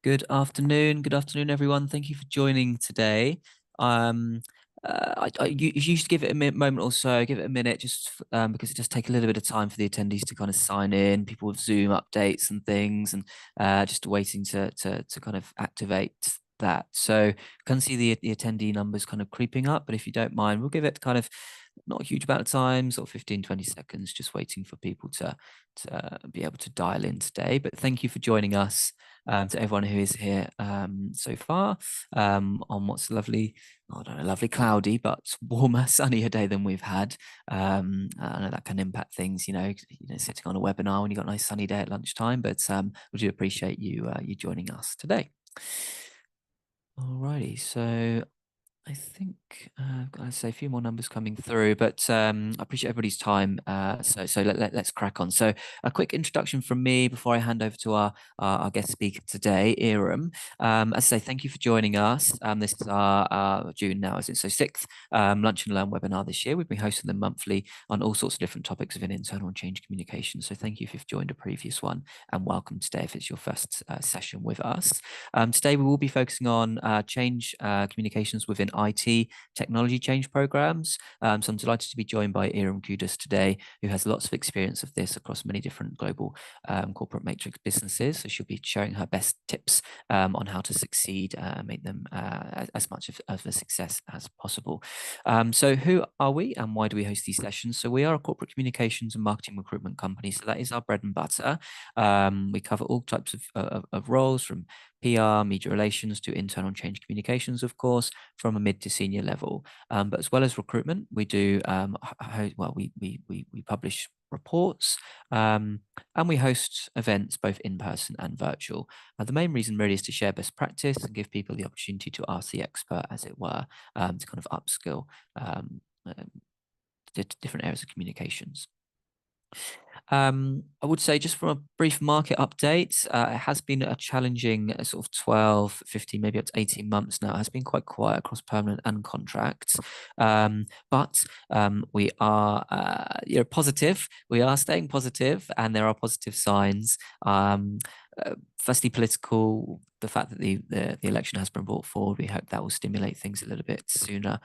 Good afternoon. Good afternoon, everyone. Thank you for joining today. I used to give it a moment or so, give it a minute, just because it does take a little bit of time for the attendees to kind of sign in, people with Zoom updates and things, and just waiting to kind of activate that. So I can see the attendee numbers kind of creeping up, but if you don't mind, we'll give it kind of not a huge amount of time, sort of 15, 20 seconds, just waiting for people to be able to dial in today. But thank you for joining us. To everyone who is here so far on what's lovely, I don't know, lovely cloudy, but warmer, sunnier day than we've had. I know that can impact things, sitting on a webinar when you've got a nice sunny day at lunchtime, but we do appreciate you joining us today. Alrighty, so I think I'd say a few more numbers coming through, but I appreciate everybody's time. So let's crack on. So a quick introduction from me before I hand over to our guest speaker today, Iram. As I say, thank you for joining us. This is our June now, is it? So sixth Lunch and Learn webinar this year. We've been hosting them monthly on all sorts of different topics within internal and change communication. So thank you if you've joined a previous one, and welcome today if it's your first session with us. Today we will be focusing on change communications within IT technology change programs. So I'm delighted to be joined by Iram Kudus today, who has lots of experience of this across many different global corporate matrix businesses. So she'll be sharing her best tips on how to succeed, make them as much of a success as possible. So who are we and why do we host these sessions? So we are a corporate communications and marketing recruitment company. So that is our bread and butter. We cover all types of roles, from PR, media relations to internal change communications, of course, from a mid to senior level. But as well as recruitment, we do, we publish reports and we host events both in person and virtual. The main reason really is to share best practice and give people the opportunity to ask the expert, as it were, to kind of upskill different areas of communications. I would say, just from a brief market update, it has been a challenging sort of 12, 15, maybe up to 18 months now. It has been quite quiet across permanent and contracts. But we are positive. We are staying positive, and there are positive signs. Firstly, political, the fact that the election has been brought forward, we hope that will stimulate things a little bit sooner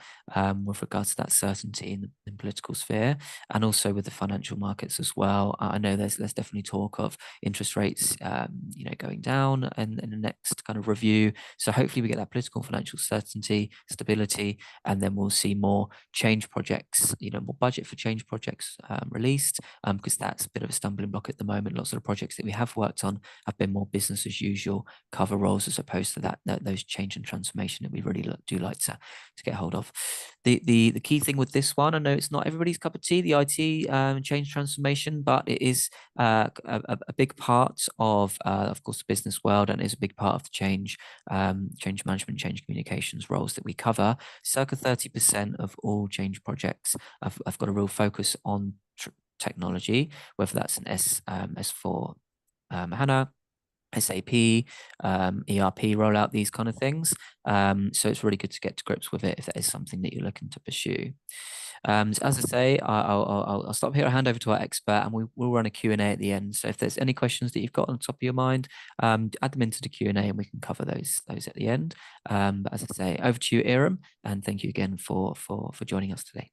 with regards to that certainty in the political sphere, and also with the financial markets as well. I know there's definitely talk of interest rates, going down in the next kind of review. So hopefully we get that political and financial certainty, stability, and then we'll see more change projects, more budget for change projects released, because that's a bit of a stumbling block at the moment. Lots of the projects that we have worked on have been more business as usual cover roles, as opposed to those change and transformation that we really do like to get hold of. The key thing with this one, I know it's not everybody's cup of tea, the IT change transformation, but it is a big part of course, the business world, and is a big part of the change management, change communications roles that we cover. Circa 30% of all change projects have got a real focus on technology, whether that's an S4 HANA, SAP, ERP rollout, these kind of things. So it's really good to get to grips with it if that is something that you're looking to pursue. So as I say, I'll stop here. I'll hand over to our expert, and we will run a Q&A at the end. So if there's any questions that you've got on the top of your mind, add them into the Q&A, and we can cover those at the end. But as I say, over to you, Iram, and thank you again for joining us today.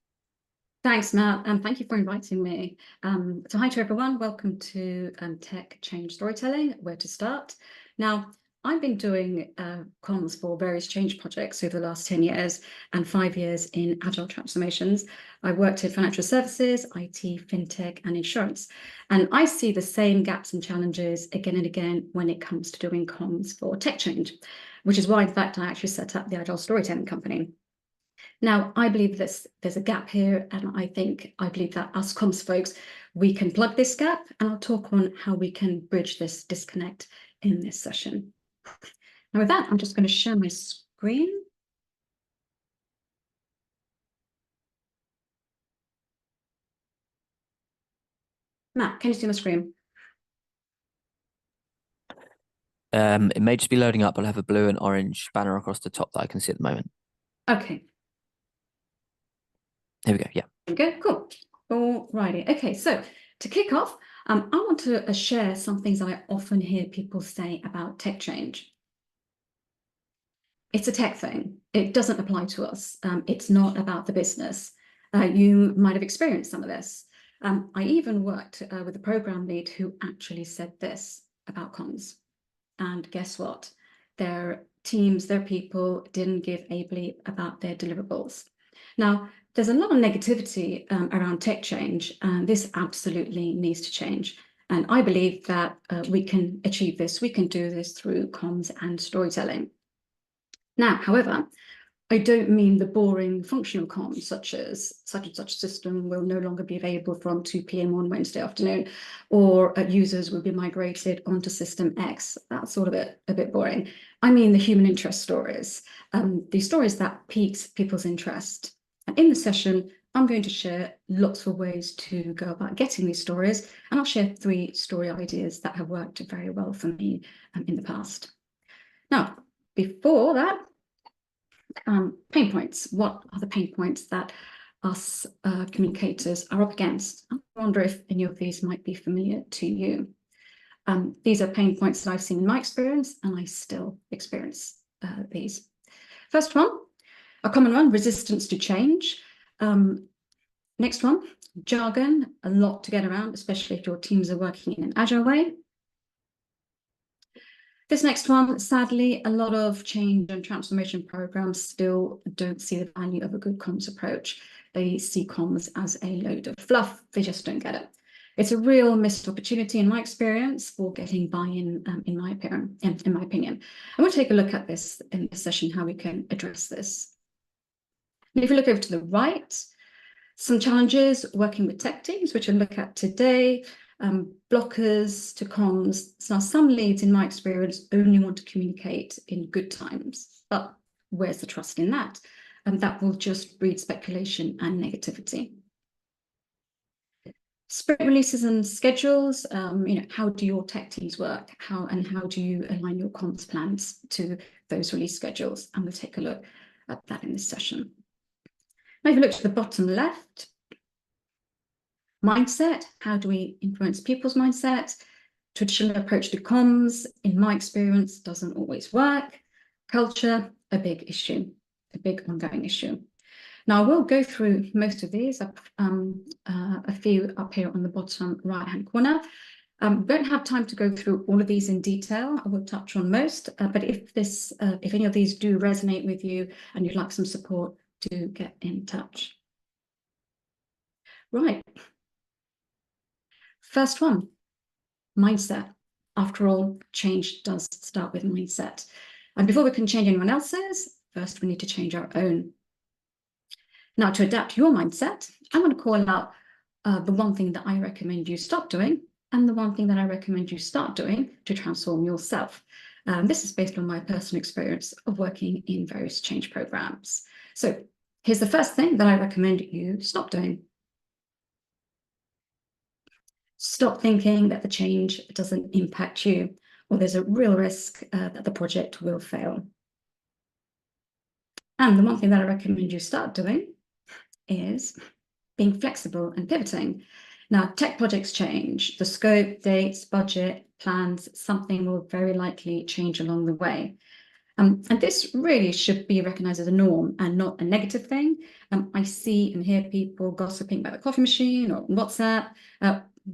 Thanks, Matt, and thank you for inviting me. So hi to everyone. Welcome to Tech Change Storytelling, Where to Start. Now, I've been doing comms for various change projects over the last 10 years and 5 years in agile transformations. I've worked in financial services, IT, fintech, and insurance. And I see the same gaps and challenges again and again when it comes to doing comms for tech change, which is why, in fact, I actually set up the Agile Storytelling Company. Now, I believe there's a gap here, and I believe that us comms folks, we can plug this gap, and I'll talk on how we can bridge this disconnect in this session. Now, with that, I'm just going to share my screen. Matt, can you see my screen? It may just be loading up. I'll have a blue and orange banner across the top that I can see at the moment. Okay. Here we go. Yeah. Okay, cool. All righty. Okay, so to kick off, I want to share some things I often hear people say about tech change. it's a tech thing. It doesn't apply to us. It's not about the business. You might have experienced some of this. I even worked with a program lead who actually said this about comms. And guess what? Their teams, their people didn't give a bleep about their deliverables. Now, there's a lot of negativity around tech change, and this absolutely needs to change. And I believe that we can achieve this. We can do this through comms and storytelling. Now, however, I don't mean the boring functional comms, such as such and such system will no longer be available from 2 p.m. on Wednesday afternoon, or users will be migrated onto system X. That's sort of a bit boring. I mean the human interest stories, the stories that piques people's interest. And in the session, I'm going to share lots of ways to go about getting these stories, and I'll share 3 story ideas that have worked very well for me in the past. Now, before that, pain points. What are the pain points that us communicators are up against? I wonder if any of these might be familiar to you. These are pain points that I've seen in my experience, and I still experience these. First one, a common one, resistance to change. Next one, jargon, a lot to get around, especially if your teams are working in an agile way. This next one, sadly, a lot of change and transformation programs still don't see the value of a good comms approach. They see comms as a load of fluff. They just don't get it. It's a real missed opportunity in my experience for getting buy-in, in my opinion. And we'll take a look at this in this session, how we can address this. And if you look over to the right, some challenges working with tech teams, which we'll look at today. Blockers to comms. Now, some leads, in my experience, only want to communicate in good times, but where's the trust in that? And that will just breed speculation and negativity. Sprint releases and schedules. How do your tech teams work? How do you align your comms plans to those release schedules? And we'll take a look at that in this session. Now, if you look to the bottom left, mindset, how do we influence people's mindset? Traditional approach to comms, in my experience, doesn't always work. Culture, a big issue, a big ongoing issue. Now, I will go through most of these, a few up here on the bottom right-hand corner. Don't have time to go through all of these in detail. I will touch on most, but if any of these do resonate with you and you'd like some support, do get in touch. Right. First one, mindset. After all, change does start with mindset. And before we can change anyone else's, first we need to change our own. Now, to adapt your mindset, I'm going to call out the one thing that I recommend you stop doing and the one thing that I recommend you start doing to transform yourself. This is based on my personal experience of working in various change programs. So here's the first thing that I recommend you stop doing. Stop thinking that the change doesn't impact you, or there's a real risk that the project will fail. And the one thing that I recommend you start doing is being flexible and pivoting. Now, tech projects change. The scope, dates, budget, plans, something will very likely change along the way. And this really should be recognized as a norm and not a negative thing. I see and hear people gossiping about the coffee machine or WhatsApp.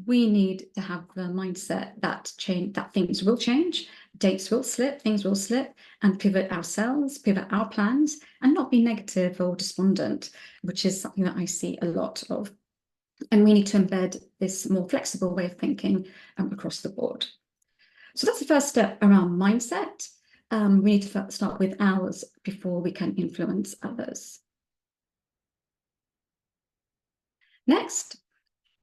We need to have the mindset that things will change, dates will slip, things will slip, and pivot ourselves, pivot our plans, and not be negative or despondent, which is something that I see a lot of. And we need to embed this more flexible way of thinking across the board. So that's the first step around mindset. We need to start with ours before we can influence others. Next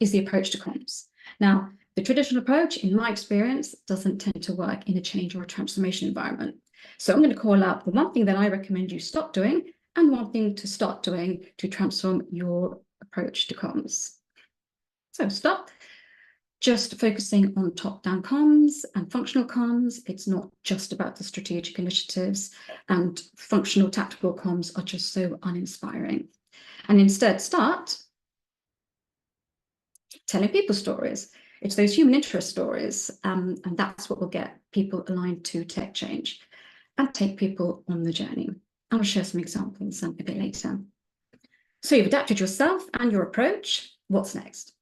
is the approach to comms. Now, the traditional approach, in my experience, doesn't tend to work in a change or a transformation environment. So I'm going to call out the one thing that I recommend you stop doing and one thing to start doing to transform your approach to comms. So stop just focusing on top-down comms and functional comms. It's not just about the strategic initiatives, and functional tactical comms are just so uninspiring. And instead start telling people stories. It's those human interest stories, and that's what will get people aligned to tech change. and take people on the journey. I'll share some examples a bit later. So you've adapted yourself and your approach. What's next?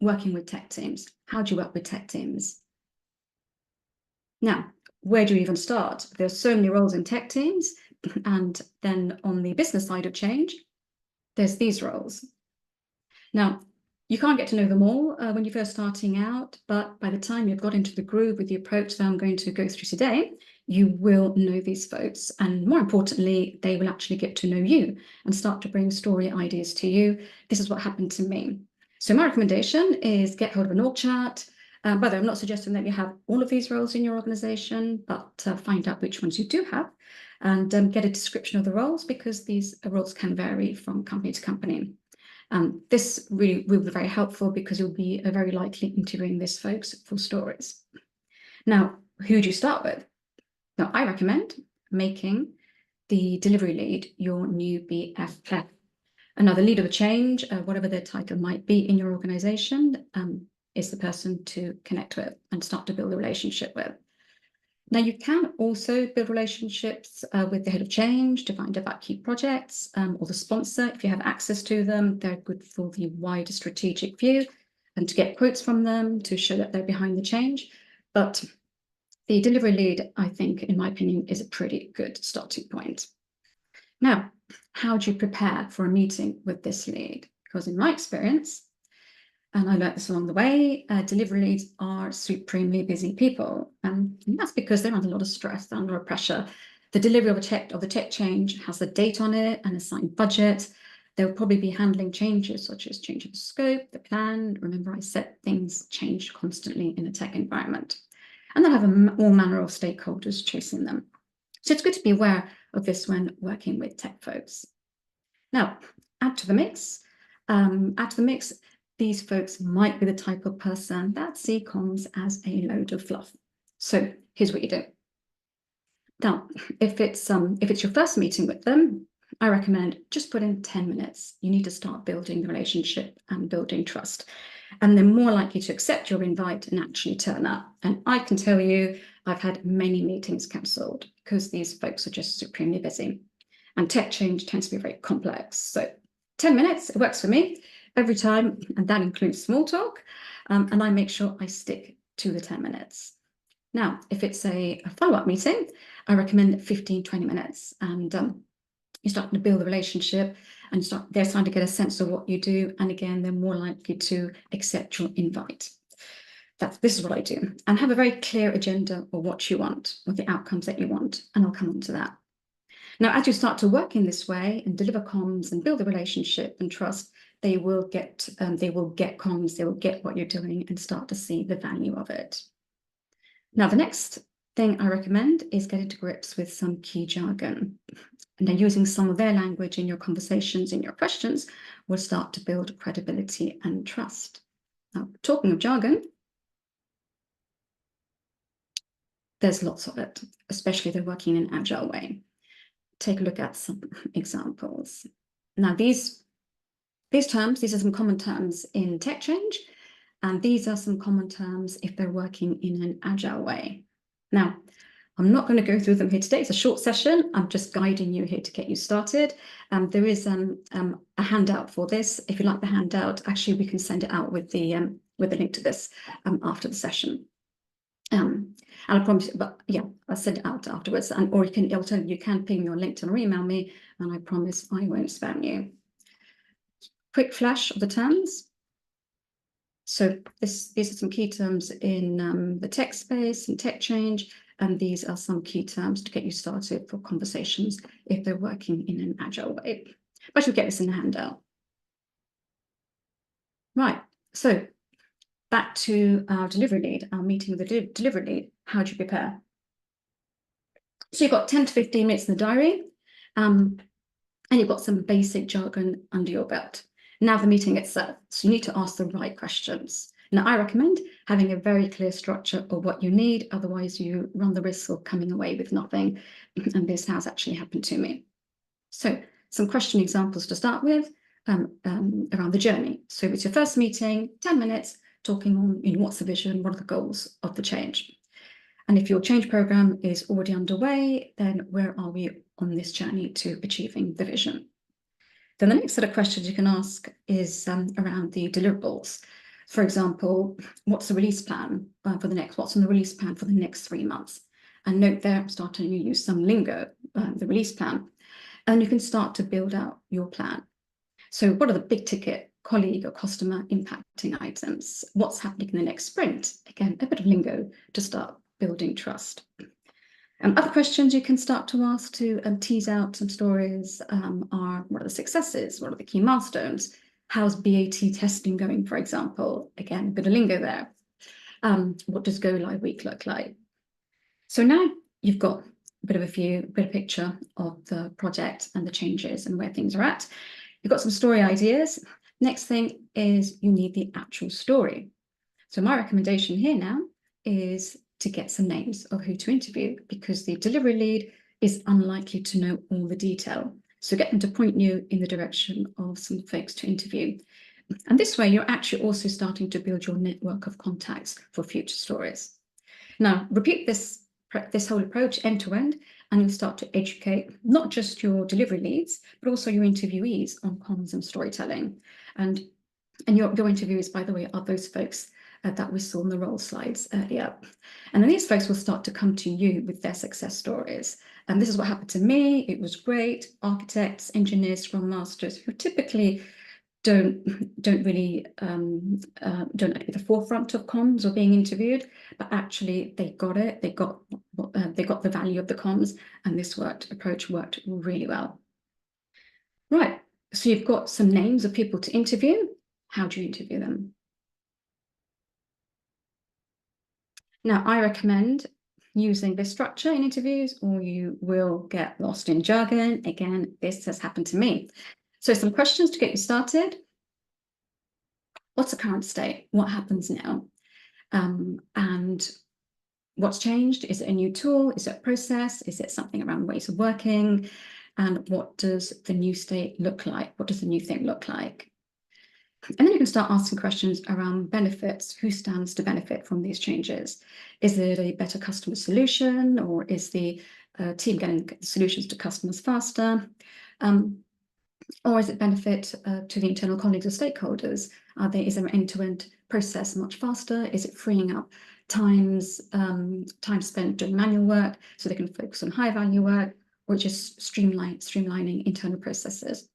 Working with tech teams. How do you work with tech teams? Now, where do you even start? There's so many roles in tech teams. And then on the business side of change, there's these roles. Now, you can't get to know them all when you're first starting out, but by the time you've got into the groove with the approach that I'm going to go through today, you will know these folks. And more importantly, they will actually get to know you and start to bring story ideas to you. This is what happened to me. So my recommendation is get hold of an org chart. By the way, I'm not suggesting that you have all of these roles in your organization, but find out which ones you do have and get a description of the roles, because these roles can vary from company to company. This really will be very helpful because you'll be very likely interviewing these folks for stories. Now, who do you start with? Now, I recommend making the delivery lead your new BFF. Another leader of change, whatever their title might be in your organization, is the person to connect with and start to build a relationship with. Now, you can also build relationships with the head of change to find out about key projects or the sponsor. If you have access to them, they're good for the wider strategic view and to get quotes from them to show that they're behind the change. But the delivery lead, I think, in my opinion, is a pretty good starting point. Now, how do you prepare for a meeting with this lead? Because in my experience, and I learned this along the way, delivery leads are supremely busy people. And that's because they're under a lot of stress, they're under pressure. The delivery of the tech change has a date on it and assigned budget. They'll probably be handling changes such as change of the scope, the plan. Remember, I said things change constantly in a tech environment. And they'll have all manner of stakeholders chasing them. So it's good to be aware of this when working with tech folks. Now, add to the mix. These folks might be the type of person that see comms as a load of fluff. So here's what you do. Now, if it's your first meeting with them, I recommend just put in 10 minutes. You need to start building the relationship and building trust. And they're more likely to accept your invite and actually turn up. And I can tell you, I've had many meetings cancelled because these folks are just supremely busy. And tech change tends to be very complex. So 10 minutes, it works for me every time, and that includes small talk. And I make sure I stick to the 10 minutes. Now, if it's a follow-up meeting, I recommend 15, 20 minutes. And you're starting to build a relationship and they're starting to get a sense of what you do. And again, they're more likely to accept your invite. This is what I do. And have a very clear agenda of what you want, or the outcomes that you want. And I'll come on to that. Now, as you start to work in this way and deliver comms and build a relationship and trust, they will get comms, they will get what you're doing and start to see the value of it. Now, the next thing I recommend is getting to grips with some key jargon. And then using some of their language in your conversations, in your questions, will start to build credibility and trust. Now, talking of jargon, there's lots of it, especially if they're working in an agile way. Take a look at some examples. Now, these are some common terms in tech change, and these are some common terms if they're working in an agile way. Now, I'm not going to go through them here today. It's a short session. I'm just guiding you here to get you started. There is a handout for this. If you like the handout, actually, we can send it out with the link to this after the session. And I promise, but yeah, I'll send it out afterwards. Or you can ping me on LinkedIn or email me, and I promise I won't spam you. Quick flash of the terms. So these are some key terms in the tech space and tech change, and these are some key terms to get you started for conversations if they're working in an agile way. But you'll get this in the handout. Right, so back to our delivery lead, our meeting with the delivery lead. How do you prepare? So you've got 10 to 15 minutes in the diary, and you've got some basic jargon under your belt. Now the meeting itself, so you need to ask the right questions. Now I recommend having a very clear structure of what you need, otherwise you run the risk of coming away with nothing, and this has actually happened to me. So some question examples to start with around the journey. So if it's your first meeting, 10 minutes, talking on what's the vision, what are the goals of the change. And if your change program is already underway, then where are we on this journey to achieving the vision? Then the next set of questions you can ask is around the deliverables. For example, what's the release plan for the next, what's on the release plan for the next 3 months? And note there, I'm starting to use some lingo, the release plan. And you can start to build out your plan. So what are the big ticket colleague or customer impacting items? What's happening in the next sprint? Again, a bit of lingo to start building trust. Other questions you can start to ask to tease out some stories are, what are the successes? What are the key milestones? How's BAT testing going, for example? Again, a bit of lingo there. What does go live week look like? So now you've got a bit of a view, a bit of picture of the project and the changes and where things are at. You've got some story ideas. Next thing is you need the actual story. So my recommendation here now is to get some names of who to interview, because the delivery lead is unlikely to know all the detail. So get them to point you in the direction of some folks to interview. And this way, you're actually also starting to build your network of contacts for future stories. Now, repeat this whole approach end to end, and you'll start to educate not just your delivery leads, but also your interviewees on comms and storytelling. And your interviewees, by the way, are those folks that we saw in the role slides earlier. And then these folks will start to come to you with their success stories. And this is what happened to me. It was great. Architects, engineers, Scrum Masters, who typically don't really don't at the forefront of comms or being interviewed, but actually they got it. They got the value of the comms, and this approach worked really well. Right. So you've got some names of people to interview. How do you interview them? Now, I recommend using this structure in interviews, or you will get lost in jargon. Again, this has happened to me. So some questions to get you started. What's the current state? What happens now? And what's changed? Is it a new tool? Is it a process? Is it something around ways of working? And what does the new state look like? What does the new thing look like? And then you can start asking questions around benefits. Who stands to benefit from these changes? Is it a better customer solution, or is the team getting solutions to customers faster? Or is it benefit to the internal colleagues or stakeholders? Is there an end-to-end process much faster? Is it freeing up time spent doing manual work so they can focus on high-value work, or just streamlining internal processes?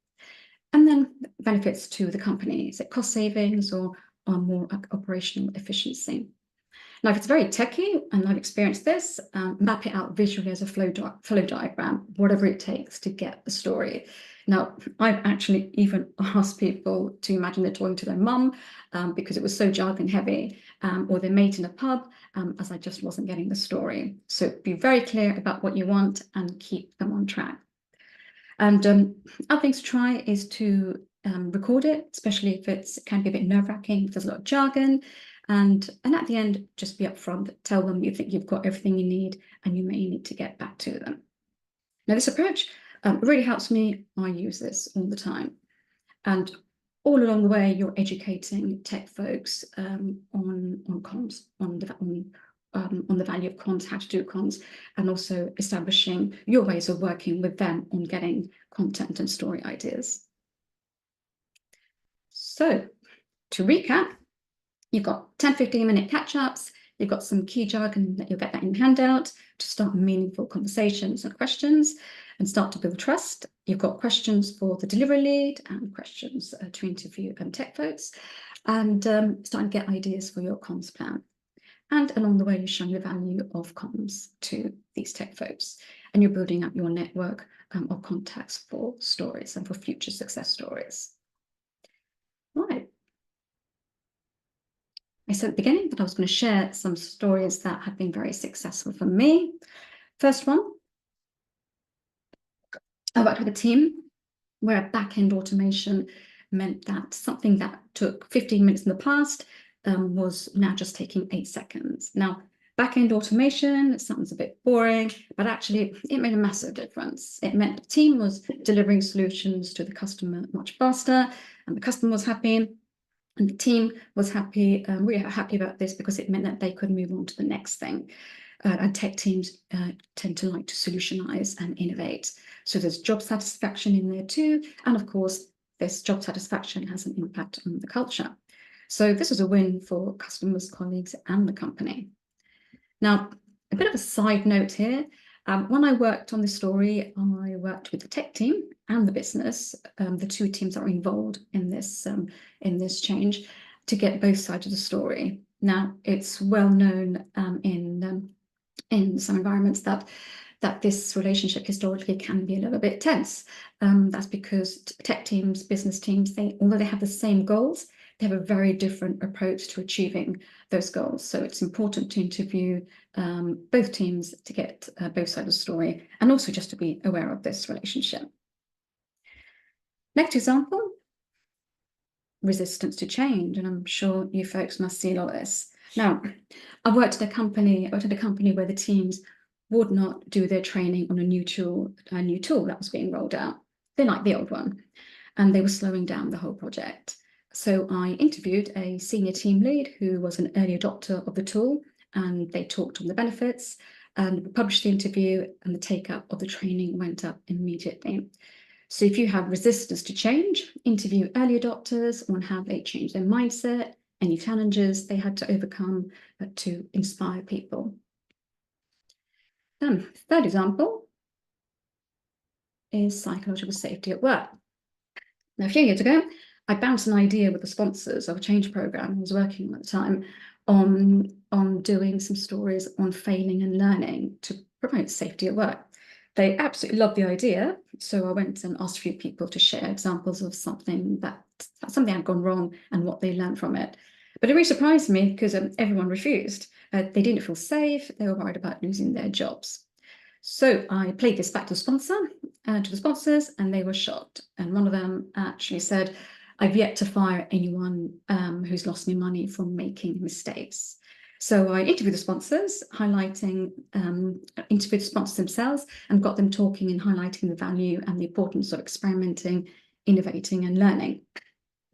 And then benefits to the company. Is it cost savings or more operational efficiency? Now, if it's very techy, and I've experienced this, map it out visually as a flow diagram, whatever it takes to get the story. Now, I've actually even asked people to imagine they're talking to their mum because it was so jargon heavy, or their mate in a pub, as I just wasn't getting the story. So be very clear about what you want and keep them on track. And other things to try is to record it, especially if it can be a bit nerve-wracking, if there's a lot of jargon. And at the end, just be upfront, tell them you think you've got everything you need and you may need to get back to them. Now, this approach really helps me. I use this all the time. And all along the way, you're educating tech folks on comms, on the value of comms, how to do comms, and also establishing your ways of working with them on getting content and story ideas. So to recap, you've got 10, 15-minute catch-ups, you've got some key jargon that you'll get that in the handout to start meaningful conversations and questions and start to build trust. You've got questions for the delivery lead and questions to interview tech folks, and starting to get ideas for your comms plan. And along the way, you're showing the value of comms to these tech folks, and you're building up your network of contacts for stories and for future success stories. Right. I said at the beginning that I was going to share some stories that have been very successful for me. First one, I worked with a team where back-end automation meant that something that took 15 minutes in the past was now just taking 8 seconds. Now, back-end automation sounds a bit boring, but actually it made a massive difference. It meant the team was delivering solutions to the customer much faster, and the customer was happy, and the team was happy, really happy about this because it meant that they could move on to the next thing. and tech teams tend to like to solutionize and innovate. So there's job satisfaction in there too. And of course, this job satisfaction has an impact on the culture. So this is a win for customers, colleagues, and the company. Now, a bit of a side note here. When I worked on this story, I worked with the tech team and the business, the two teams that are involved in this change, to get both sides of the story. Now, it's well known in some environments that this relationship historically can be a little bit tense. That's because tech teams, business teams, although they have the same goals, they have a very different approach to achieving those goals. So it's important to interview both teams to get both sides of the story, and also just to be aware of this relationship. Next example, resistance to change. And I'm sure you folks must see a lot of this. Now, I worked at a company where the teams would not do their training on a new tool that was being rolled out. They liked the old one, and they were slowing down the whole project. So I interviewed a senior team lead who was an early adopter of the tool, and they talked on the benefits, and we published the interview, and the take-up of the training went up immediately. So if you have resistance to change, interview early adopters on how they change their mindset, any challenges they had to overcome to inspire people. Third example is psychological safety at work. Now, a few years ago, I bounced an idea with the sponsors of a change program I was working on at the time on doing some stories on failing and learning to promote safety at work. They absolutely loved the idea, so I went and asked a few people to share examples of something had gone wrong and what they learned from it. But it really surprised me because everyone refused. They didn't feel safe. They were worried about losing their jobs. So I played this back to the sponsors, and they were shocked. And one of them actually said, "I've yet to fire anyone who's lost me money from making mistakes." So I interviewed the sponsors, interviewed the sponsors themselves, and got them talking and highlighting the value and the importance of experimenting, innovating, and learning,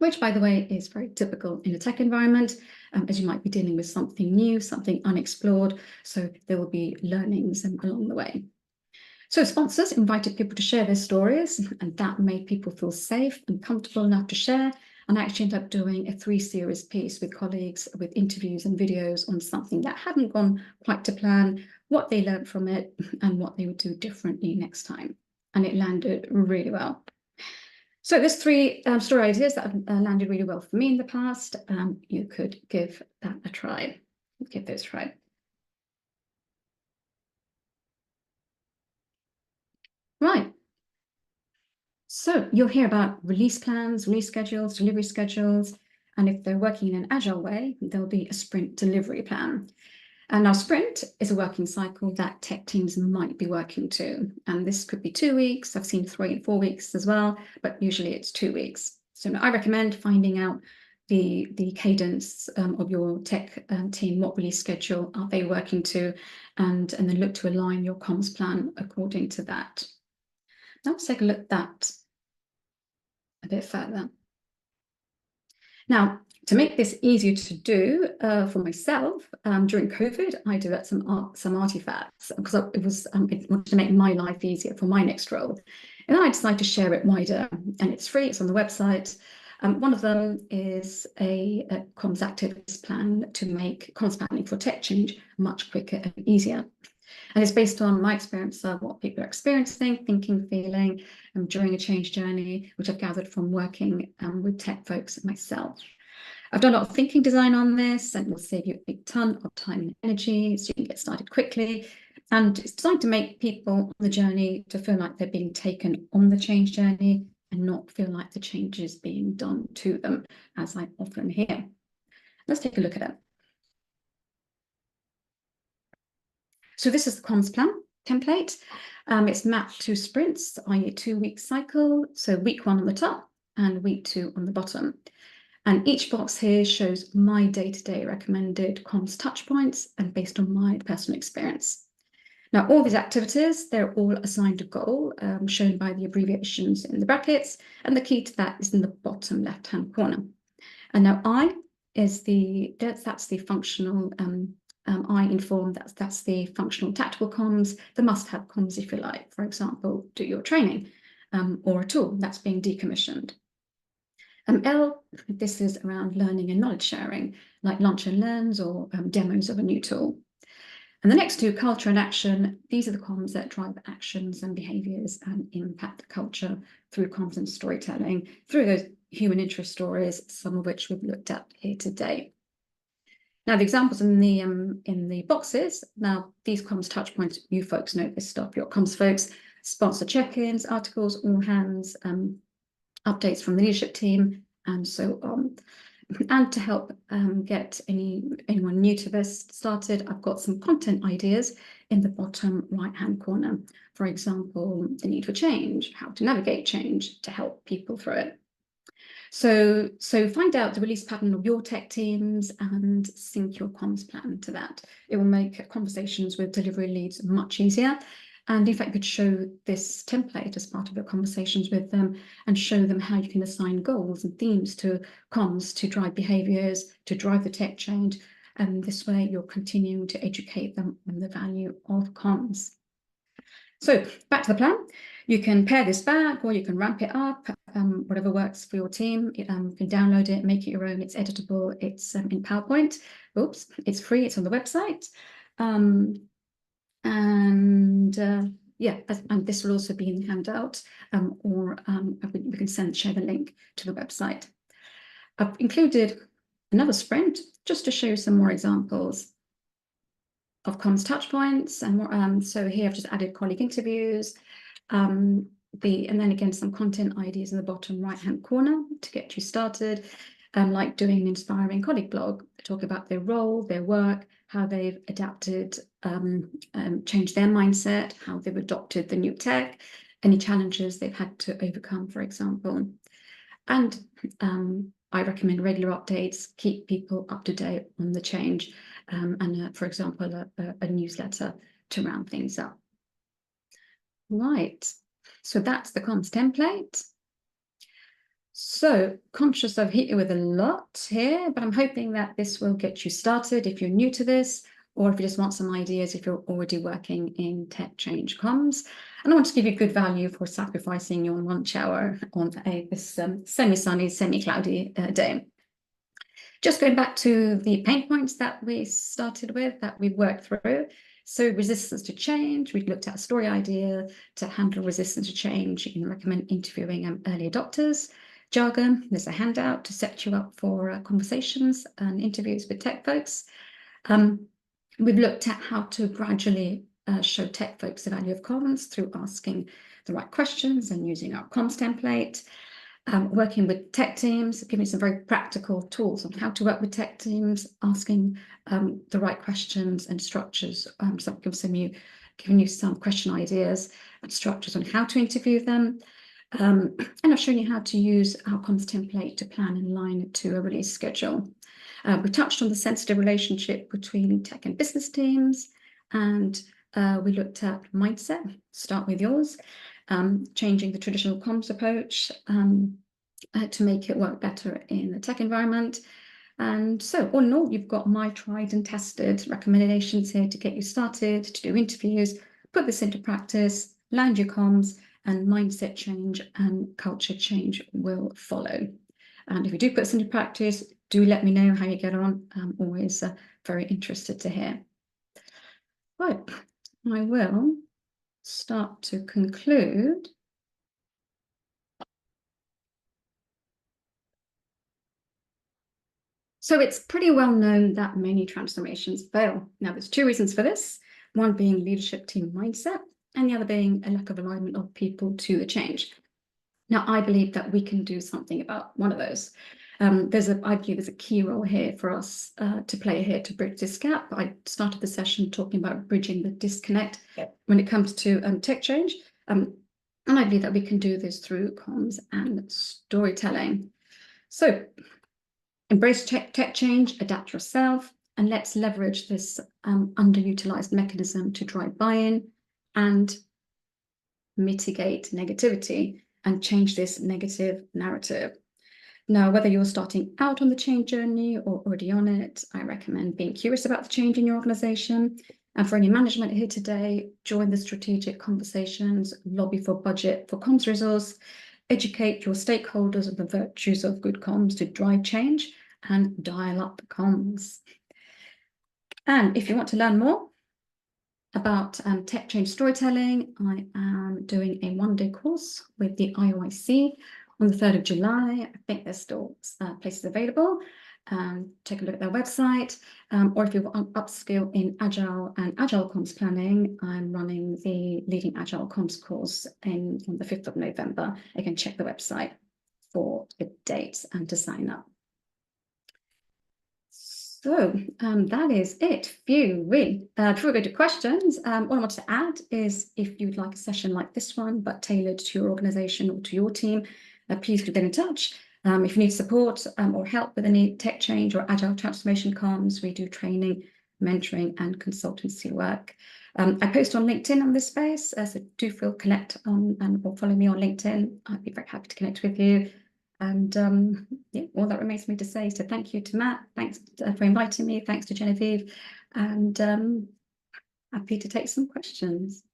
which, by the way, is very typical in a tech environment, as you might be dealing with something new, something unexplored. So there will be learnings along the way. So sponsors invited people to share their stories, and that made people feel safe and comfortable enough to share. And I actually ended up doing a 3-series piece with colleagues with interviews and videos on something that hadn't gone quite to plan, what they learned from it, and what they would do differently next time. And it landed really well. So there's 3 story ideas that have landed really well for me in the past. You could give that a try. Give those a try. Right. So you'll hear about release plans, release schedules, delivery schedules, and if they're working in an agile way, there'll be a sprint delivery plan. And our sprint is a working cycle that tech teams might be working to. And this could be 2 weeks. I've seen 3 and 4 weeks as well, but usually it's 2 weeks. So I recommend finding out the cadence of your tech team, what release schedule are they working to, and then look to align your comms plan according to that. Now let's take a look at that a bit further. Now, to make this easier to do for myself, during COVID, I developed some artifacts because it wanted to make my life easier for my next role. And then I decided to share it wider, and it's free, it's on the website. One of them is a comms activities plan to make comms planning for tech change much quicker and easier. And it's based on my experience of what people are experiencing, thinking, feeling during a change journey, which I've gathered from working with tech folks myself. I've done a lot of thinking design on this, and it will save you a big ton of time and energy, so you can get started quickly. And it's designed to make people on the journey to feel like they're being taken on the change journey and not feel like the change is being done to them, as I often hear. Let's take a look at it. So this is the comms plan template. It's mapped to sprints, i.e. 2-week cycle. So week 1 on the top and week 2 on the bottom. And each box here shows my day-to-day recommended comms touch points and based on my personal experience. Now, all these activities, they're all assigned a goal, shown by the abbreviations in the brackets, and the key to that is in the bottom left-hand corner. And now that's the functional I inform that's the functional tactical comms, the must-have comms, if you like. For example, do your training or a tool that's being decommissioned. L, this is around learning and knowledge sharing, like lunch and learns or demos of a new tool. And the next two, culture and action, these are the comms that drive actions and behaviors and impact the culture through comms and storytelling, through those human interest stories, some of which we've looked at here today. Now, the examples in the boxes, now these comms touch points, you folks know this stuff, your comms folks, sponsor check-ins, articles, all hands, updates from the leadership team, and so on. And to help get anyone new to this started, I've got some content ideas in the bottom right-hand corner. For example, the need for change, how to navigate change to help people through it. So find out the release pattern of your tech teams and sync your comms plan to that. It will make conversations with delivery leads much easier. And in fact, you could show this template as part of your conversations with them and show them how you can assign goals and themes to comms to drive behaviors, to drive the tech change. And this way you're continuing to educate them on the value of comms. So back to the plan. You can pare this back or you can ramp it up, whatever works for your team. You can download it, make it your own. It's editable. It's in PowerPoint. Oops, it's free. It's on the website. Yeah, and this will also be in the handout, or we can share the link to the website. I've included another sprint just to show you some more examples of comms touch points and more. So here I've just added colleague interviews, and then again some content ideas in the bottom right-hand corner to get you started, like doing an inspiring colleague blog, talk about their role, their work, how they've adapted, changed their mindset, how they've adopted the new tech, any challenges they've had to overcome, for example. And I recommend regular updates, keep people up to date on the change, and for example, a newsletter to round things up. Right, so that's the comms template. So conscious I've hit you with a lot here, but I'm hoping that this will get you started if you're new to this, or if you just want some ideas if you're already working in tech change comms. And I want to give you good value for sacrificing your lunch hour on this semi-sunny, semi-cloudy day. Just going back to the pain points that we started with, that we worked through. So resistance to change, we looked at a story idea to handle resistance to change. You can recommend interviewing early adopters. Jargon, there's a handout to set you up for conversations and interviews with tech folks. We've looked at how to gradually show tech folks the value of comms through asking the right questions and using our comms template. Working with tech teams, giving some very practical tools on how to work with tech teams, asking the right questions and structures. So giving you some question ideas and structures on how to interview them. And I've shown you how to use our comms template to plan and align to a release schedule. We touched on the sensitive relationship between tech and business teams, and we looked at mindset, start with yours, changing the traditional comms approach to make it work better in the tech environment. And so all in all, you've got my tried and tested recommendations here to get you started, to do interviews, put this into practice, land your comms, and mindset change and culture change will follow. And if you do put this into practice, do let me know how you get on. I'm always very interested to hear. Right, I will start to conclude. So it's pretty well known that many transformations fail. Now, there's two reasons for this, one being leadership team mindset, and the other being a lack of alignment of people to the change. Now, I believe that we can do something about one of those. I believe there's a key role here for us to play here to bridge this gap. I started the session talking about bridging the disconnect when it comes to tech change. And I believe that we can do this through comms and storytelling. So embrace tech change, adapt yourself, and let's leverage this underutilized mechanism to drive buy-in and mitigate negativity and change this negative narrative. Now, whether you're starting out on the change journey or already on it, I recommend being curious about the change in your organization. And for any management here today, join the strategic conversations, lobby for budget for comms resource, educate your stakeholders on the virtues of good comms to drive change, and dial up comms. And if you want to learn more about tech change storytelling, I am doing a one-day course with the IOIC on the 3rd of July. I think there's still places available. Take a look at their website. Or if you want upskill in Agile and Agile comms planning, I'm running the Leading Agile comms course on the 5th of November. Again, check the website for the dates and to sign up. So that is it. Phew, really. Before we go to questions, what I wanted to add is if you'd like a session like this one, but tailored to your organization or to your team, please do get in touch. If you need support or help with any tech change or agile transformation comms, we do training, mentoring, and consultancy work. I post on LinkedIn on this space, so do feel connect on or follow me on LinkedIn. I'd be very happy to connect with you. And yeah, all that remains for me to say. So thank you to Matt. Thanks for inviting me. Thanks to Genevieve. And happy to take some questions.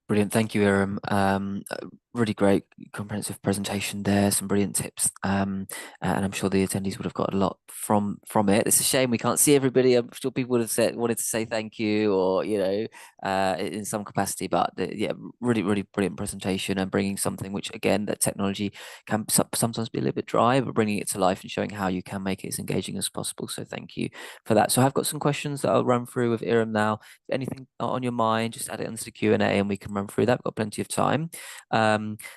Brilliant. Thank you, Iram. Really great comprehensive presentation there, some brilliant tips. And I'm sure the attendees would have got a lot from it. It's a shame we can't see everybody. I'm sure people would have wanted to say thank you or, in some capacity, but yeah, really brilliant presentation and bringing something which, again, that technology can sometimes be a little bit dry, but bringing it to life and showing how you can make it as engaging as possible. So thank you for that. So I've got some questions that I'll run through with Iram now. Anything on your mind, just add it onto the Q&A and we can run through that. We've got plenty of time.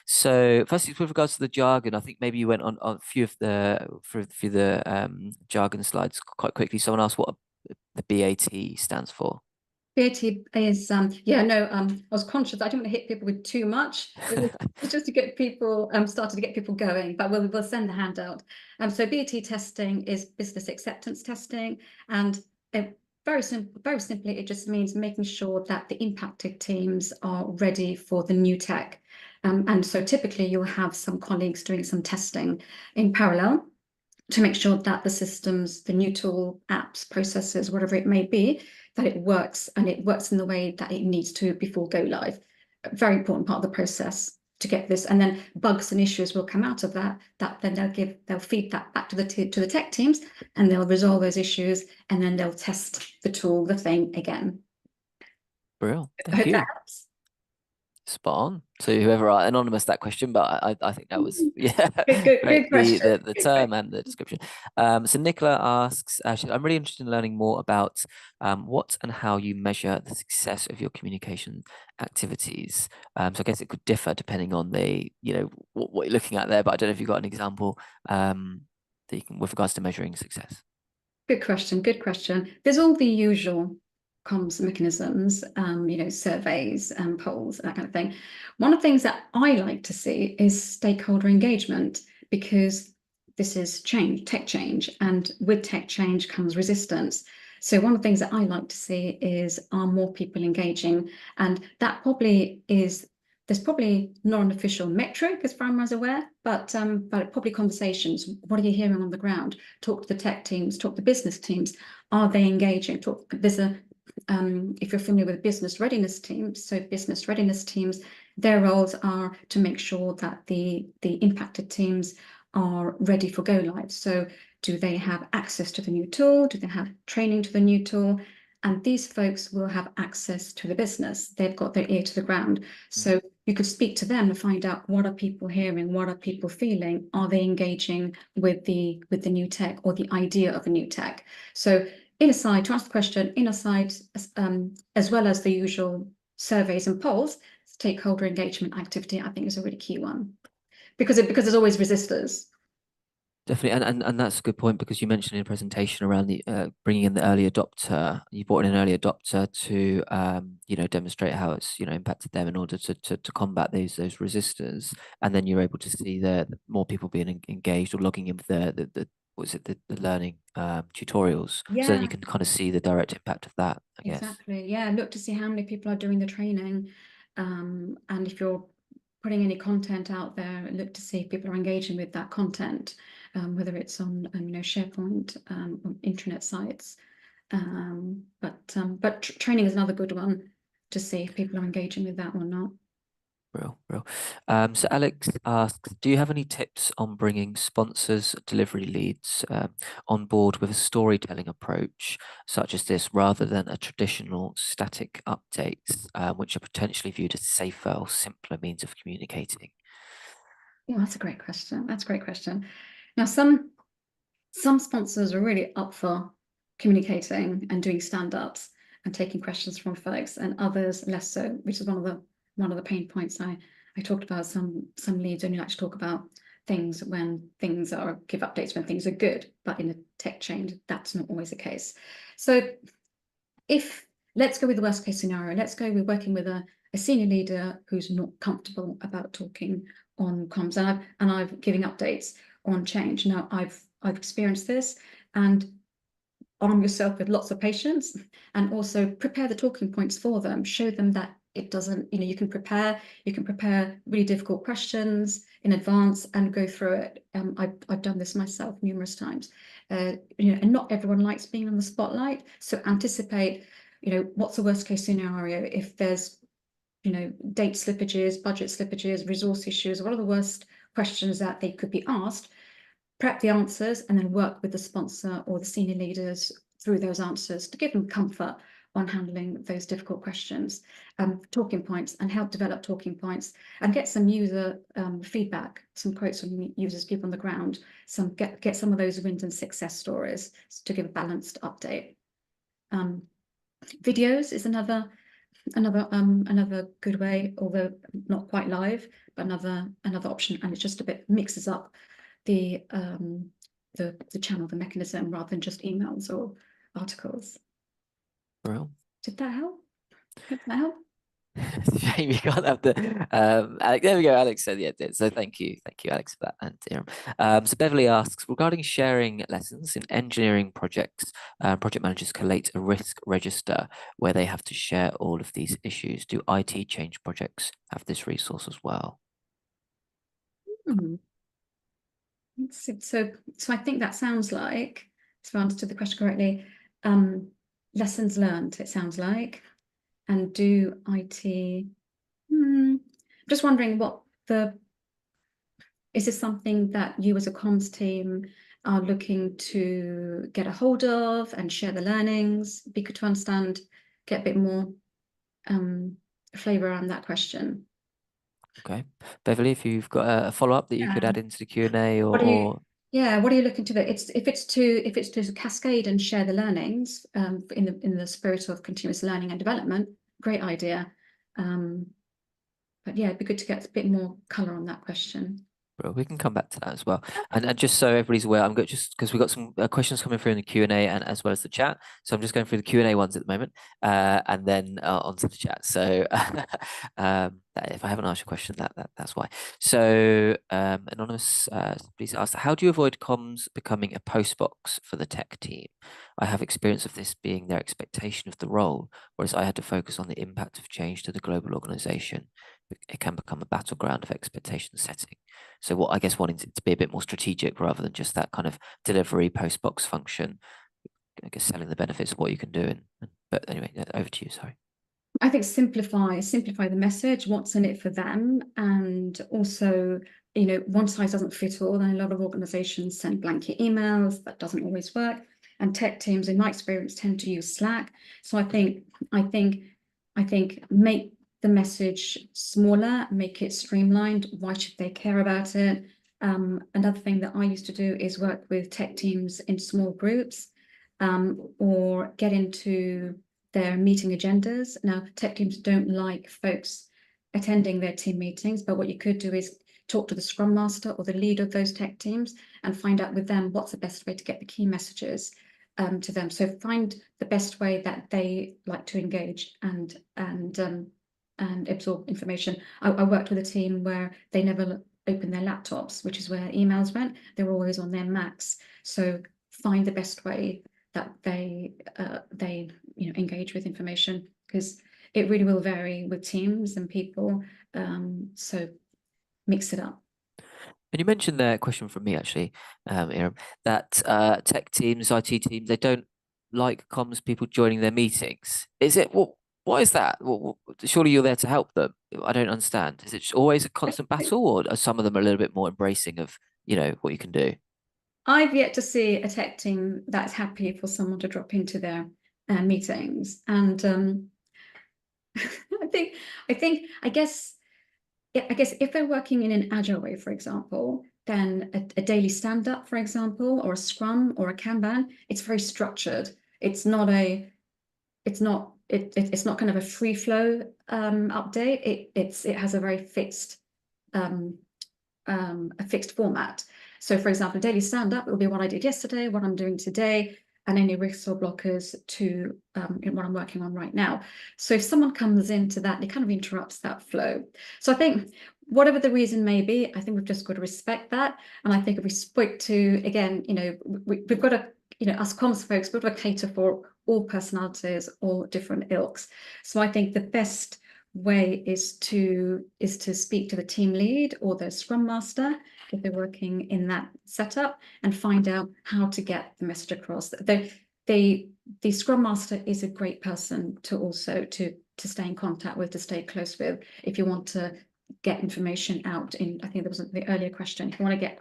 So firstly, with regards to the jargon, I think maybe you went on a few of the jargon slides quite quickly. Someone asked what the BAT stands for. BAT is, I was conscious I didn't want to hit people with too much. It was just to get people, started to get people going, but we'll send the handout. So BAT testing is business acceptance testing, and very simply, it just means making sure that the impacted teams are ready for the new tech. And so typically you'll have some colleagues doing some testing in parallel to make sure that the systems, the new tool, apps, processes, whatever it may be, that it works and it works in the way that it needs to before go live. A very important part of the process to get this, and then bugs and issues will come out of that then they'll feed that back to the tech teams, and they'll resolve those issues, and then they'll test the tool, the thing again. Brilliant. I hope that helps. Spot on. So whoever anonymous that question, but I think that was good question. The term and the description. So Nicola asks, I'm really interested in learning more about what and how you measure the success of your communication activities. So I guess it could differ depending on the what you're looking at there, but I don't know if you've got an example that you can with regards to measuring success. Good question. There's all the usual comms mechanisms, surveys and polls, that kind of thing. One of the things that I like to see is stakeholder engagement, because this is change, tech change, and with tech change comes resistance. So one of the things that I like to see is, are more people engaging? And that there's probably not an official metric as far as I'm aware, but probably conversations. What are you hearing on the ground? Talk to the tech teams, talk to business teams. Are they engaging? If you're familiar with business readiness teams, so business readiness teams, their roles are to make sure that the impacted teams are ready for go live. So do they have access to the new tool? Do they have training to the new tool? And these folks will have access to the business. They've got their ear to the ground. So you could speak to them to find out, what are people hearing? What are people feeling? Are they engaging with the new tech or the idea of a new tech? So to answer the question, as well as the usual surveys and polls, stakeholder engagement activity, I think, is a really key one, because there's always resistors. Definitely, and that's a good point, because you mentioned in a presentation around the bringing in the early adopter. You brought in an early adopter to demonstrate how it's impacted them in order to combat those resistors, and then you're able to see the more people being engaged or logging in with the learning tutorials. Yeah. So then you can kind of see the direct impact of that, I guess. Exactly. Yeah, look to see how many people are doing the training, and if you're putting any content out there, look to see if people are engaging with that content, whether it's on SharePoint, on intranet sites. But training is another good one to see if people are engaging with that or not. Real. So Alex asks, do you have any tips on bringing sponsors, delivery leads on board with a storytelling approach such as this, rather than a traditional static updates, which are potentially viewed as safer or simpler means of communicating? Yeah, that's a great question. That's a great question. Now, some sponsors are really up for communicating and doing stand-ups and taking questions from folks, and others less so, which is one of the pain points I talked about. Some leads only like to talk about things when things are, give updates when things are good, but in a tech change, that's not always the case. So let's go with the worst case scenario. Let's go with working with a senior leader who's not comfortable about talking on comms, and I've giving updates on change. Now I've experienced this, and arm yourself with lots of patience, and also prepare the talking points for them. Show them that it doesn't, you can prepare really difficult questions in advance and go through it. I've done this myself numerous times. And not everyone likes being on the spotlight, so anticipate, what's the worst case scenario if there's date slippages, budget slippages, resource issues. What are the worst questions that they could be asked? Prep the answers and then work with the sponsor or the senior leaders through those answers to give them comfort on handling those difficult questions. Talking points, and help develop talking points, and get some user feedback, some quotes from users, people on the ground, get some of those wins and success stories to give a balanced update. Videos is another good way, although not quite live, but another option, and it just a bit mixes up the channel, the mechanism, rather than just emails or articles. Real. Did that help? Did that help? Shame you can't have the Alex. There we go. Alex said yeah, it did. So thank you, Alex, for that. And so Beverly asks, regarding sharing lessons in engineering projects, project managers collate a risk register where they have to share all of these issues. Do IT change projects have this resource as well? Hmm. So I think that sounds like, if I understood the question correctly, lessons learned, it sounds like. And do IT, just wondering is this something that you as a comms team are looking to get a hold of and share the learnings? Be good to understand, get a bit more flavor around that question. Okay, Beverly, if you've got a follow-up that you could add into the Q&A, or, what are you looking to do? If it's to cascade and share the learnings in the spirit of continuous learning and development, great idea. But yeah, it'd be good to get a bit more color on that question. well, we can come back to that as well. And just so everybody's aware, I'm going just because we've got some questions coming through in the Q&A and as well as the chat. So I'm just going through the Q&A ones at the moment, and then onto the chat. So if I haven't asked your question, that's why. So Anonymous, please ask, how do you avoid comms becoming a post box for the tech team? I have experience of this being their expectation of the role, whereas I had to focus on the impact of change to the global organization. It can become a battleground of expectation setting. So what I guess wanting it to be a bit more strategic rather than just that kind of delivery post box function, I guess selling the benefits of what you can do. But anyway, over to you, sorry. I think simplify the message, what's in it for them, and also, one size doesn't fit all. And a lot of organizations send blanket emails. That doesn't always work. And tech teams, in my experience, tend to use Slack. So I think make the message smaller, make it streamlined. Why should they care about it? Another thing that I used to do is work with tech teams in small groups, or get into their meeting agendas. Now, tech teams don't like folks attending their team meetings, but what you could do is talk to the Scrum Master or the lead of those tech teams and find out with them what's the best way to get the key messages to them. So find the best way that they like to engage and absorb information. I worked with a team where they never opened their laptops, which is where emails went. They were always on their Macs. So find the best way that they engage with information, because it really will vary with teams and people. So mix it up. And you mentioned there, a question from me actually, Iram, that tech teams, IT teams, they don't like comms people joining their meetings. Is it what is that? Surely you're there to help them. I don't understand. Is it just always a constant battle, or are some of them a little bit more embracing of, what you can do? I've yet to see a tech team that's happy for someone to drop into their meetings, and I think, I guess if they're working in an agile way, for example, then a daily stand-up, for example, or a scrum or a Kanban, it's very structured. It's not it's not kind of a free flow update. It has a very fixed a fixed format. So for example, daily stand-up will be what I did yesterday, what I'm doing today, and any risks or blockers to what I'm working on right now. So if someone comes into that, it kind of interrupts that flow. So I think whatever the reason may be, I think we've just got to respect that. And I think if we spoke to, again, we've got to, us comms folks, we've got to cater for all personalities, all different ilks. So I think the best way is to speak to the team lead or the scrum master if they're working in that setup and find out how to get the message across. The scrum master is a great person to also to stay in contact with, to stay close with, if you want to get information out. In, I think there was the earlier question, if you want to get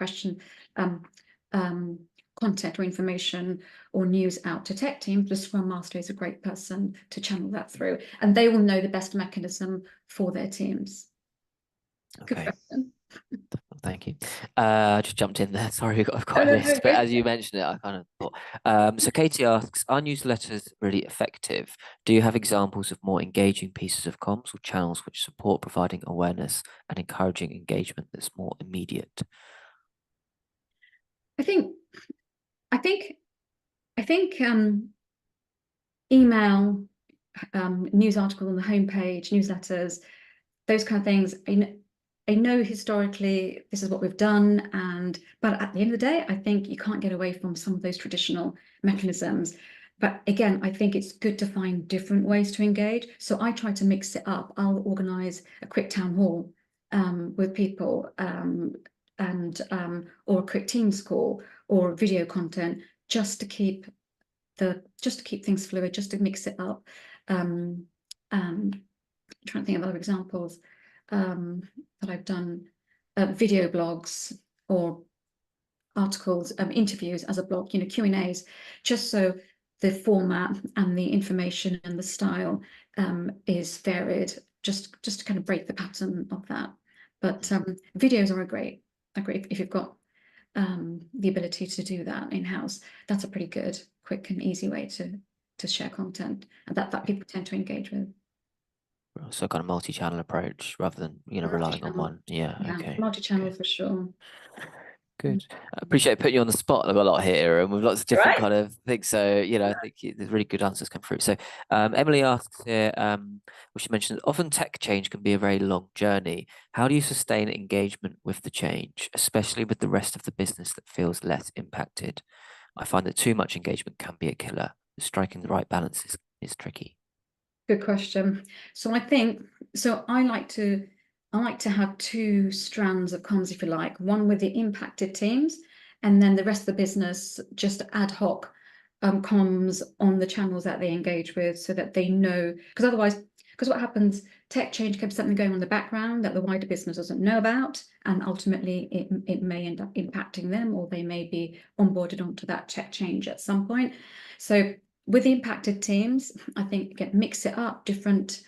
content or information or news out to tech teams, the Scrum Master is a great person to channel that through, and they will know the best mechanism for their teams. Good Okay. question. Thank you. I just jumped in there. Sorry, we've got quite a list, but as you mentioned it, I kind of thought. So Katie asks, are newsletters really effective? Do you have examples of more engaging pieces of comms or channels which support providing awareness and encouraging engagement that's more immediate? I think email, news article on the homepage, newsletters, those kind of things. I know historically this is what we've done, but at the end of the day, I think you can't get away from some of those traditional mechanisms. But again, I think it's good to find different ways to engage. So I try to mix it up. I'll organize a quick town hall with people, or a quick Teams call or video content, just to keep things fluid, just to mix it up. I'm trying to think of other examples that I've done. Video blogs or articles, interviews as a blog, Q&As, just so the format and the information and the style is varied, just to kind of break the pattern of that. But videos are great if you've got the ability to do that in-house. That's a pretty good, quick and easy way to share content, and that people tend to engage with. So kind of multi-channel approach rather than, relying on one. Yeah, okay. Multi-channel Okay. for sure. Good. I appreciate putting you on the spot a lot here, and with lots of different Right. kind of things. So, I think there's really good answers come through. So, Emily asks here, well, she mentioned often tech change can be a very long journey. How do you sustain engagement with the change, especially with the rest of the business that feels less impacted? I find that too much engagement can be a killer. Striking the right balance is tricky. Good question. So I like to have two strands of comms, if you like, one with the impacted teams, and then the rest of the business just ad hoc comms on the channels that they engage with, so that they know. Because what happens, tech change can be something going on in the background that the wider business doesn't know about, and ultimately it may end up impacting them, or they may be onboarded onto that tech change at some point. So with the impacted teams, I think, again, mix it up, different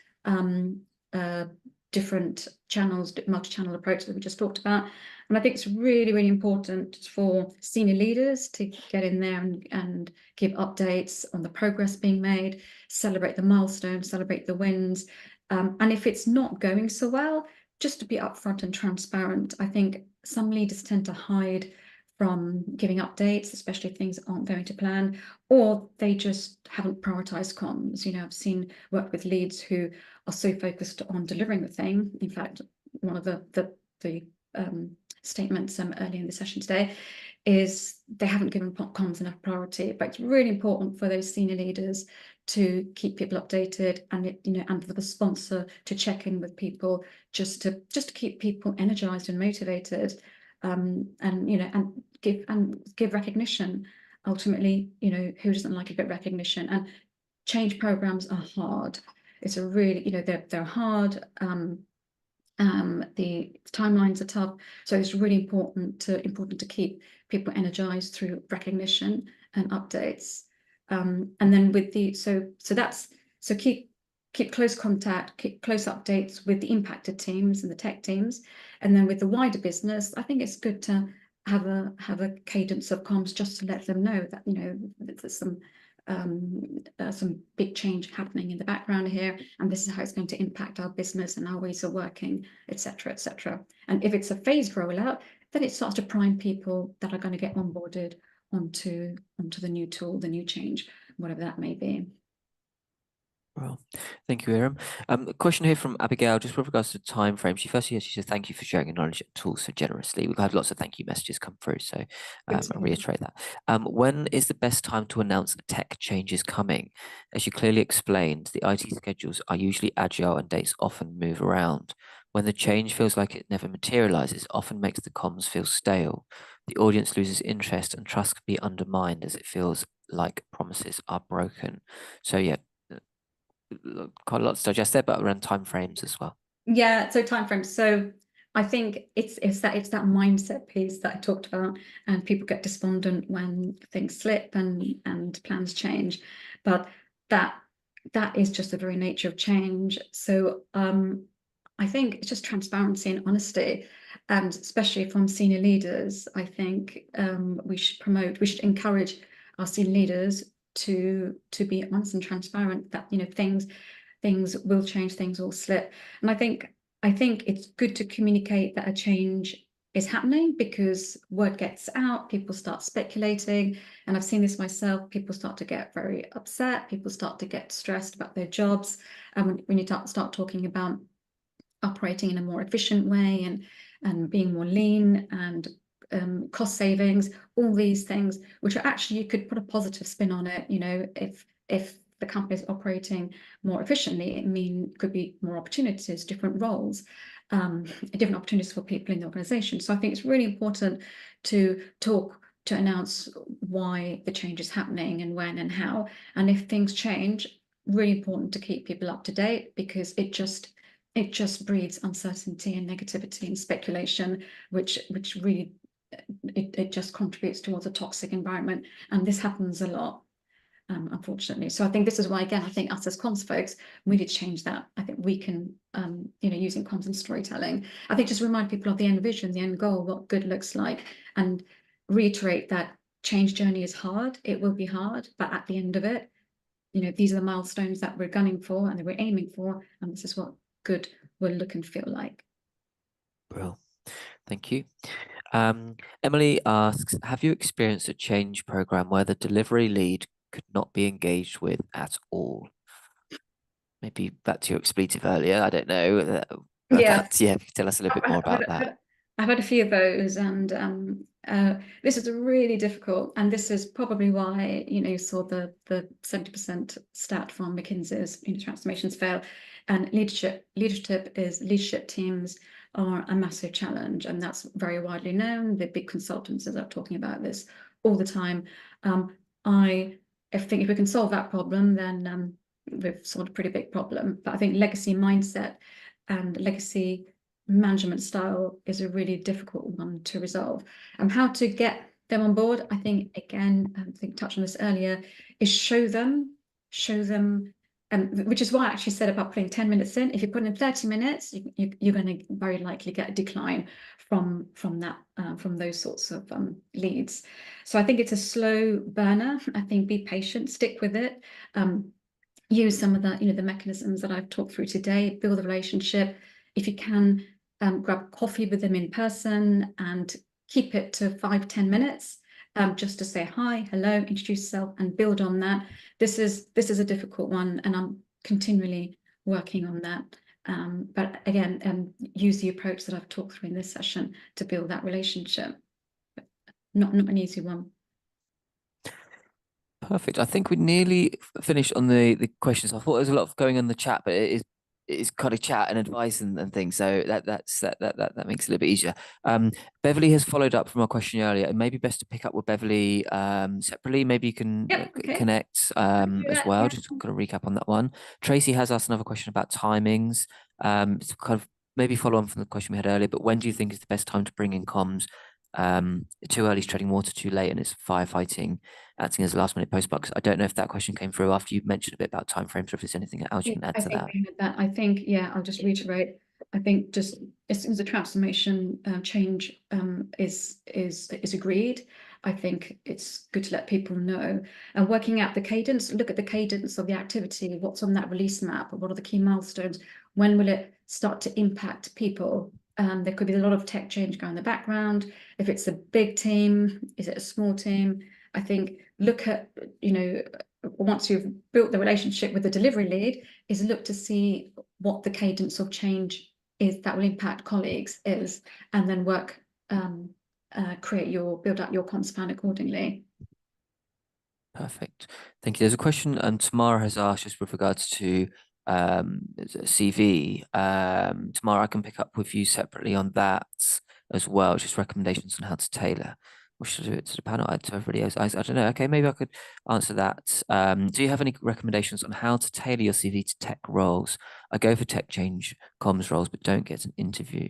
channels, multi-channel approach that we just talked about. And I think it's really, really important for senior leaders to get in there and give updates on the progress being made, celebrate the milestones, celebrate the wins. And if it's not going so well, just to be upfront and transparent. I think some leaders tend to hide from giving updates, especially if things aren't going to plan, or they just haven't prioritized comms. I've seen work with leads who are so focused on delivering the thing. In fact, one of the statements earlier in the session today is they haven't given comms enough priority. But it's really important for those senior leaders to keep people updated, and and for the sponsor to check in with people just to keep people energized and motivated, and give recognition. Ultimately, who doesn't like a bit of recognition? And change programs are hard. It's a really, they're hard. The timelines are tough, so it's really important to keep people energized through recognition and updates. And then with the keep close contact, keep close updates with the impacted teams and the tech teams, and then with the wider business, I think it's good to have a cadence of comms just to let them know that there's some big change happening in the background here, and this is how it's going to impact our business and our ways of working, etc., etc. And if it's a phased rollout, then it starts to prime people that are going to get onboarded onto the new tool, the new change, whatever that may be. Well, thank you, Iram. A question here from Abigail, just with regards to time frame. She said, thank you for sharing your knowledge and tools so generously. We've had lots of thank you messages come through, so I'll reiterate that. When is the best time to announce tech changes coming? As you clearly explained, the IT schedules are usually agile and dates often move around. When the change feels like it never materializes, it often makes the comms feel stale. The audience loses interest and trust can be undermined as it feels like promises are broken. So yeah, quite a lot to digest there, but around timeframes as well. Yeah, so timeframes. So I think it's that mindset piece that I talked about, and people get despondent when things slip and plans change, but that is just the very nature of change. So I think it's just transparency and honesty, and especially from senior leaders, I think we should encourage our senior leaders to be honest and transparent, that things will change, things will slip. And I think it's good to communicate that a change is happening, because word gets out, people start speculating, and I've seen this myself. People start to get very upset, people start to get stressed about their jobs, and when you start talking about operating in a more efficient way and being more lean and cost savings, all these things, which are actually, you could put a positive spin on it. If the company is operating more efficiently, could be more opportunities, different roles, different opportunities for people in the organization. So I think it's really important to announce why the change is happening and when and how. And if things change, really important to keep people up to date, because it just breeds uncertainty and negativity and speculation, which really it just contributes towards a toxic environment. And this happens a lot, unfortunately. So I think this is why, again, I think us as comms folks, we need to change that. I think we can, using comms and storytelling, I think just remind people of the end vision, the end goal, what good looks like, and reiterate that change journey is hard. It will be hard, but at the end of it, these are the milestones that we're gunning for and that we're aiming for, and this is what good will look and feel like. Well, thank you. Emily asks, have you experienced a change program where the delivery lead could not be engaged with at all? Maybe back to your expletive earlier, I don't know. Yeah. Yeah, tell us a little bit more about that. I've had a few of those, and this is really difficult, and this is probably why you saw the 70% stat from McKinsey's transformations fail, and leadership teams are a massive challenge, and that's very widely known. The big consultancies are talking about this all the time. I think if we can solve that problem, then we've solved a pretty big problem. But I think legacy mindset and legacy management style is a really difficult one to resolve. And how to get them on board, I think, again, I think touched on this earlier, is show them, which is why I actually said about putting 10 minutes in. If you put in 30 minutes, you're going to very likely get a decline from those sorts of leads. So I think it's a slow burner. I think be patient, stick with it. Use some of the mechanisms that I've talked through today, build a relationship. If you can, grab coffee with them in person and keep it to 5-10 minutes, just to say hi, hello, introduce yourself, and build on that. This is a difficult one, and I'm continually working on that. But again, use the approach that I've talked through in this session to build that relationship. Not an easy one. Perfect. I think we nearly finished on the questions. I thought there was a lot of going on the chat, but it is kind of chat and advice and things. So that makes it a little bit easier. Beverly has followed up from our question earlier. It may be best to pick up with Beverly separately. Maybe you can Yep, okay. connect Do as that, well. yeah. Just kind of recap on that one. Tracy has asked another question about timings. It's kind of maybe follow on from the question we had earlier, but when do you think is the best time to bring in comms? Too early is treading water, too late, and it's firefighting, acting as a last minute postbox. I don't know if that question came through after you mentioned a bit about timeframes, or if there's anything else you can add I to think that. we had that. I think, yeah, I'll just reiterate. I think just as soon as the transformation change is agreed, I think it's good to let people know. And working out the cadence, look at the cadence of the activity, what's on that release map, what are the key milestones, when will it start to impact people? There could be a lot of tech change going in the background. If it's a big team, is it a small team? I think look at, once you've built the relationship with the delivery lead, is look to see what the cadence of change is that will impact colleagues is, and then work, build out your comms plan accordingly. Perfect. Thank you. There's a question, and Tamara has asked just with regards to CV. Tamara, I can pick up with you separately on that as well, just recommendations on how to tailor. Or should I do it to the panel? To everybody else? I don't know. Okay, maybe I could answer that. Do you have any recommendations on how to tailor your CV to tech roles? I go for tech change comms roles, but don't get an interview.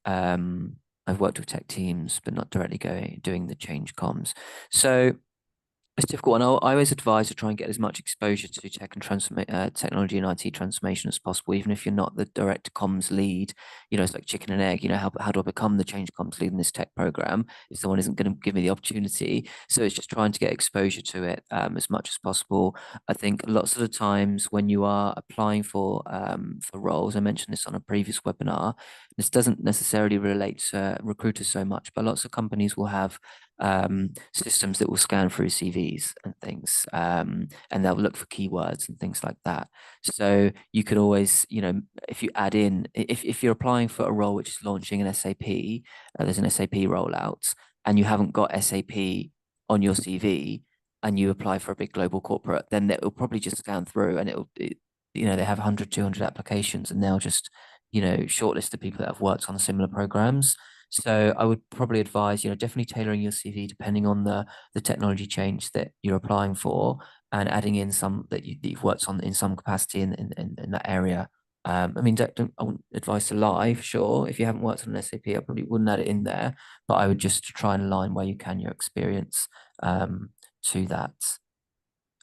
I've worked with tech teams, but not directly doing the change comms. So it's difficult, and I always advise to try and get as much exposure to tech and technology and IT transformation as possible, even if you're not the direct comms lead. It's like chicken and egg. How do I become the change comms lead in this tech program if someone isn't going to give me the opportunity? So it's just trying to get exposure to it as much as possible. I think lots of the times when you are applying for roles, I mentioned this on a previous webinar. This doesn't necessarily relate to recruiters so much, but lots of companies will have systems that will scan through CVs and things, and they'll look for keywords and things like that. So you could always, if you add in, if you're applying for a role which is launching an SAP, there's an SAP rollout, and you haven't got SAP on your CV, and you apply for a big global corporate, then it will probably just scan through, and they have 100, 200 applications, and they'll just, shortlist the people that have worked on similar programs. So I would probably advise, definitely tailoring your CV depending on the technology change that you're applying for, and adding in some that you've worked on in some capacity in that area. I mean, I wouldn't advise to lie for sure. If you haven't worked on an SAP, I probably wouldn't add it in there, but I would just try and align where you can your experience to that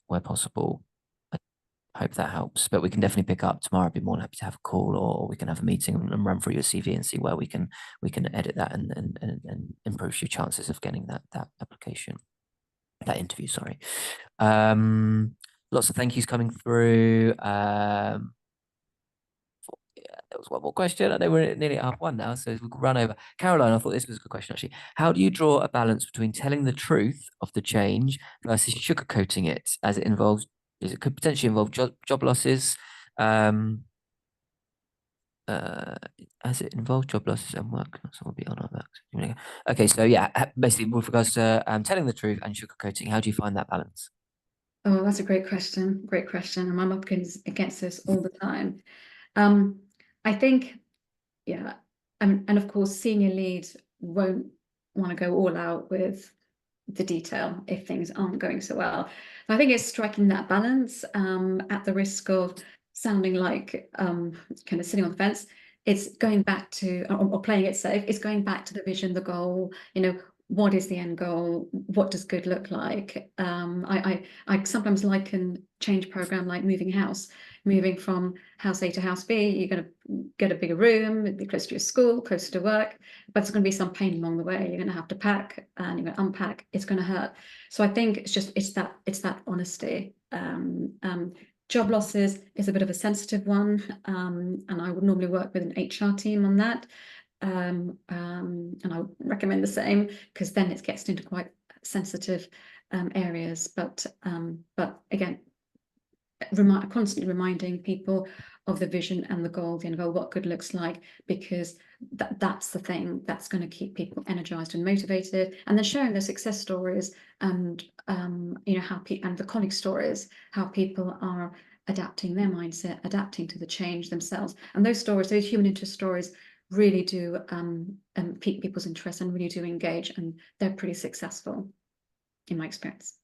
where possible. I hope that helps. But we can definitely pick up tomorrow. I'd be more than happy to have a call, or we can have a meeting and run through your CV and see where we can edit that and improve your chances of getting that application, that interview. Sorry. Lots of thank yous coming through. There was one more question. I know we're nearly at half one now, so we could run over. Caroline, I thought this was a good question actually. How do you draw a balance between telling the truth of the change versus sugarcoating it, as it could potentially involve job losses? Um, uh, as it involves job losses and work, so we'll be on our backs. Okay, so yeah, basically with regards to telling the truth and sugarcoating, how do you find that balance? Oh, that's a great question. Great question. And I'm up against this all the time. Um, I think, yeah, and of course, senior leads won't want to go all out with the detail if things aren't going so well. I think it's striking that balance, at the risk of sounding like, kind of sitting on the fence. It's going back to, or playing it safe. It's going back to the vision, the goal. What is the end goal? What does good look like? I sometimes liken change program like moving house. Moving from house A to house B, you're going to get a bigger room, be closer to your school, closer to work, but there's going to be some pain along the way. You're going to have to pack and you're going to unpack. It's going to hurt. So I think it's that honesty. Job losses is a bit of a sensitive one, and I would normally work with an HR team on that. And I would recommend the same, because then it gets into quite sensitive areas. But again, constantly reminding people of the vision and the goal, the end goal, what good looks like, because that's the thing that's going to keep people energized and motivated. And then sharing the success stories and how and the colleague stories, how people are adapting their mindset, adapting to the change themselves. And those stories, those human interest stories, really do pique people's interest and really do engage, and they're pretty successful in my experience.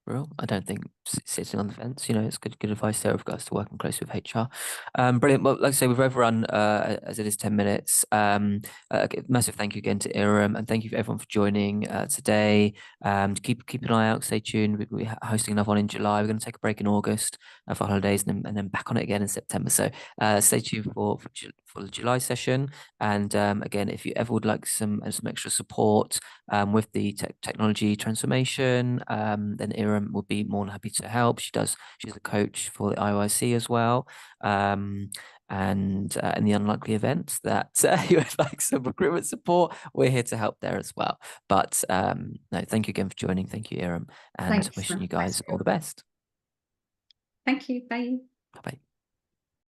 Real. I don't think sitting on the fence, it's good advice there with regards to working closely with HR. Brilliant. Well, like I say, we've overrun as it is 10 minutes. Massive thank you again to Iram, and thank you for everyone for joining today. Keep an eye out, stay tuned. We're hosting another one in July. We're going to take a break in August for holidays, and then back on it again in September. So stay tuned for the July session. And again, if you ever would like some extra support with the technology transformation, then Iram will be more than happy to help. She's a coach for the IOIC as well. And in the unlikely event that you would like some recruitment support, we're here to help there as well. But no, thank you again for joining. Thank you, Iram, and Thanks, wishing you Matt. Thanks guys for all your the time. best. Thank you. Bye. Bye.